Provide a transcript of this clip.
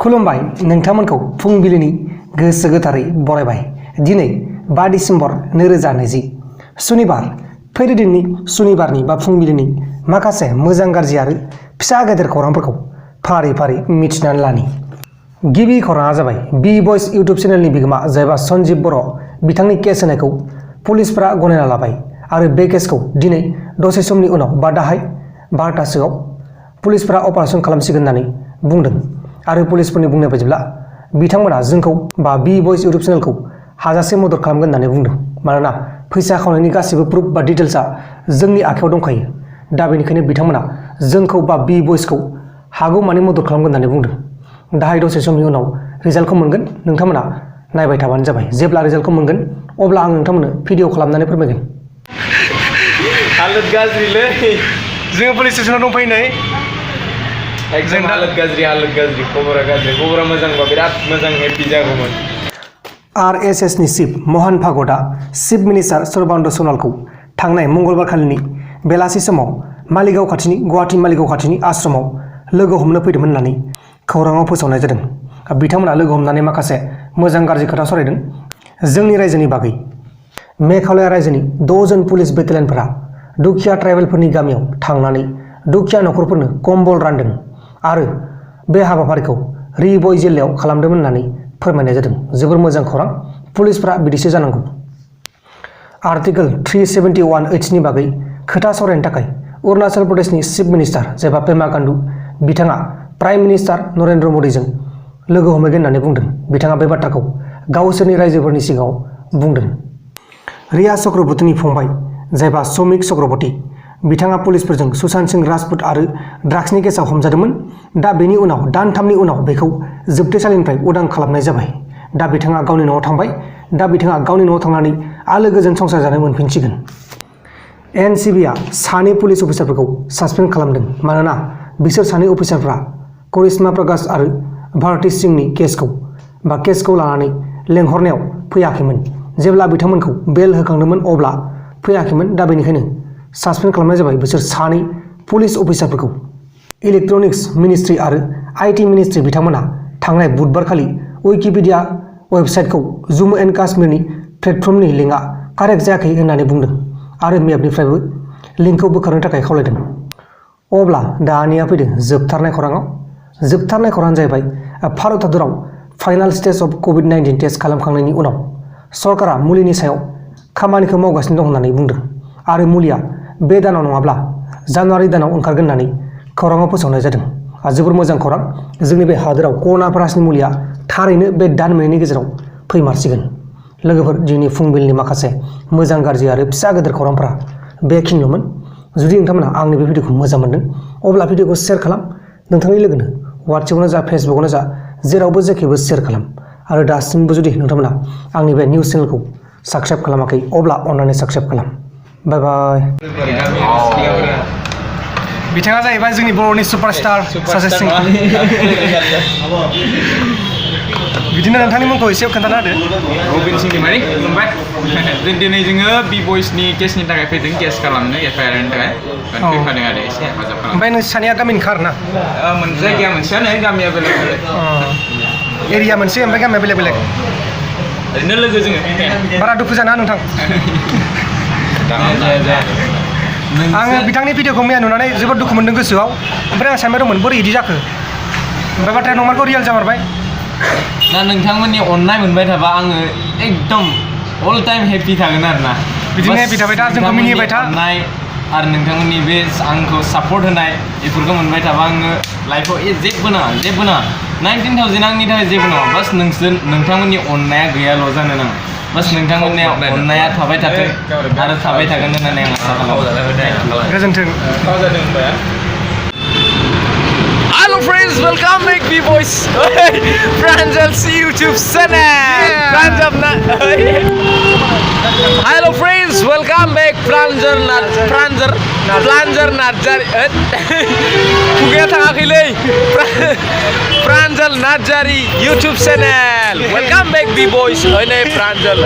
खुलुमबाय नोंथांमोनखौ फुंबिलिनि गोसो गोथारै बरायबाय। दिनै 5 डिसेम्बर 2020 सुनिबार फैदो दिननि सुनिबारनि बा फुंबिलिनि माखासे मोजां गाज्रि आरो फिसा गेदेर खौरांफोरखौ फारि फारि मिथिनानै लानि। गिबि खौराङा जाबाय बि भइस इउट्युब चेनेलनि बिगोमा जायबा सन्जीब बर' बिथांनि केस होनायखौ पुलिसफोरा गनायना लाबाय आरो बे केसखौ दिनै दसे समनि उनाव बा दाहाय 12टासोआव पुलिसफोरा अपारेशन खालामसिगोन होननानै बुंदों आरो पुलिसफोरनि बुंनाय बायदिब्ला बिथांमोना जोंखौ बा बि भइस इउट्युब चेनेलखौ हाजासे मदद खालामगोन होननानै बुंदों। मानोना फैसा खावनायनि गासैबो प्रुफ बा डिटेल्सआ जोंनि आखायाव दंखायो। दा बेनिखायनो बिथांमोना जोंखौ बा बि भइसखौ हागौमानि मदद खालामगोन होननानै बुंदों। दाहाय दसे समनि उनाव रिजाल्टखौ मोनगोन, नोंथांमोना नायबाय थाबानो जाबाय। जेब्ला रिजाल्टखौ मोनगोन अब्ला आं नोंथांमोननो भिडिअ खालामनानै फोरमायगोन। हालत गाज्रिलै, जोङो पुलिस स्टेसनाव दंफैयो नै। एकदम हालत गाज्रि खबरा मोजांबा बिराद मोजां हेपि जागौमोन। RSSनि चिफ महन भागवतआ चिफ मिनिस्टार सर्बानन्द सन'वालखौ थांनाय मंगलबार खालिनि बेलासि समाव गुवाहाटी मालिगाव खाथिनि आश्रमाव लोगो हमनो फैदोंमोन होननानै खौराङाव फोसावनाय जादों। बिथांमोना लोगो हमनानै माखासे मोजां गाज्रि खोथा सावरायदों। जोंनि रायजोनि बागै मेघालया रायजोनि 6 जन पुलिस बेटेलियनफोरा दुखिया ट्राइबेलफोरनि गामियाव थांनानै दुखिया नखरफोरनो कम्बल रानदों आरो बे हाबाफारिखौ रिबय जिल्लायाव खालामदोंमोन होननानै फोरमायनाय जादों। जोबोर मोजां खौरां, पुलिसफोरा बिदिसो जानांगौ। आर्टिकल 371H नि बागै खोथा सावरायनो थाखाय अरुणाचल प्रदेशनि चिफ मिनिस्टार जायबा पेमा खांडु बिथाङा प्राइम मिनिस्टार नरेन्द्र मदिजों लोगो हमहैगोन होननानै बुंदों। बिथाङा बे बाथ्राखौ गावसोरनि रायजोफोरनि सिगाङाव बुंदों। रिया चक्रवर्तीनि फंबाय जायबा सौमिक चक्रवर्ती बिथाङा पुलिसफोरजों सुशांत सिंह राजपुत आरो ड्राग्सनि केसाव हमजादोंमोन। दा बेनि उनाव दानथामनि उनाव बेखौ जोबथेसालिनिफ्राय उदां खालामनाय जाबाय। दा बिथाङा गावनि न'आव थांबाय। दा बिथाङा गावनि न'आव थांनानै आलो गोजोन संसार जानो मोनफिनसिगोन। NCBआ सानै पुलिस अफिसारफोरखौ सासपेन्ड खालामदों मानोना बिसोर सानै अफिसारफ्रा करिश्मा प्रकाश आरो भारती सिंहनि केसखौ लानानै लेंहरनायाव फैयाखैमोन। जेब्ला बिथांमोनखौ बेल होखांदोंमोन अब्ला फैयाखैमोन। दा बेनिखायनो सासपेन्ड खालामनाय जाबाय बिसोर सानै पुलिस अफिसारफोरखौ। इलेक्ट्रनिक्स मिनिस्ट्रि आरो IT मिनिस्ट्रि बिथांमोना थांनाय बुधबारखालि विकिपिडिया वेबसाइटखौ जम्मु एन्ड काश्मीरनि प्लेटफर्मनि लिंकआ कारेक्ट जायाखै होननानै बुंदों आरो मेपनिफ्रायबो लिंकखौ बोखारनो थाखाय खावलायदों। अब्ला दानिया फैदों जोबथारनाय खौराङाव। जोबथारनाय खौराङानो जाहैबाय भारत हादराव final stage of COVID-19 test खालामखांनायनि उनाव सरकारा मुलिनि सायाव खामानिखौ मावगासिनो दं होननानै बुंदों आरो मुलिया बे दानाव नङाब्ला जानुवारि दानाव ओंखारगोन होननानै खौराङाव फोसावनाय जादों। जोबोर मोजां खौरां, जोंनि बे हादोराव कर'ना भाइरासनि मुलिया थारैनो बे दान मोननैनि गेजेराव फैमारसिगोन। लोगोफोर, दिनै फुंबिलिनि माखासे मोजां गाज्रि आरो फिसा गेदेर खौरांफोरा बेखिनिल'मोन। जुदि नोंथांमोना आंनि बे भिडिअखौ मोजां मोनदों अब्ला भिडिअखौ शेयार खालाम। नोंथांनि लोगोनो वाट्सएपआवनो जा फेसबुकआवनो जा जेरावबो जेखैबो शेयार खालाम। आरो दासिमबो जुदि नोंथांमोना आंनि बे निउस चेनेलखौ साबस्क्राइब खालामाखै अब्ला अन्नानै साबस्क्राइब खालाम। बाय बाय। बिथाङा जाहैबाय जोंनि बर'नि सुपारस्टार सासे सिंगार। बिदिनो नोंथांनि मुंखौ एसे खोन्थाना होदो। रबिन सिंगिमारि, खुलुमबाय। दिनै जोङो बि भइसनि केसनि थाखाय फैदों, केस खालामनो FIR नि थाखाय फैफादों आरो एसे हेफाजाब खालाम। ओमफ्राय नोंसोर सानैया गामिनिखा आरोना? जायगाया मोनसेयानो, गामिया बेलेग बेलेग। एरिया मोनसे ओमफ्राय गामिया बेलेग बेलेग। ओरैनो लोगो जोङो। बारा दुखु जानाङा नोंथां। आङो बिथांनि भिडिअखौ मैया नुनानै जोबोद दुखु मोनदों गोसोआव। ओमफ्राय आं सानबाय दंमोन बोरै इदि जाखो, ओमफ्राय बाथ्राया नंमारगौ रियेल जामारबाय। दा नोंथांमोननि अननाय मोनबाय थाबा आङो एकदम अल टाइम हेपि थागोन आरोना। बिदिनो हेपि थाबाय था, जोंखौ मिनिहोबाय था। अननाय आरो नोंथांमोननि बे आंखौ सापर्ट होनाय बेफोरखौ मोनबाय थाबा आङो लाइफआव जेबो नाङा 19,000 आंनि थाखाय जेबो नङा। बास नोंथांमोननि अननाया गैयाल' जानो नाङा। बास नोंथांमोननि अननाया थाबाय थाथों आरो थाबाय थागोन होननानै आं आसा खालामो। गोजोन्थों। Hello friends, welcome back B Boys Pranjal's YouTube channel. Hello friends, welcome back Pranjal Najari. Kuya tangakilay. Pranjal Najari YouTube channel. Welcome back B Boys. Pranjal.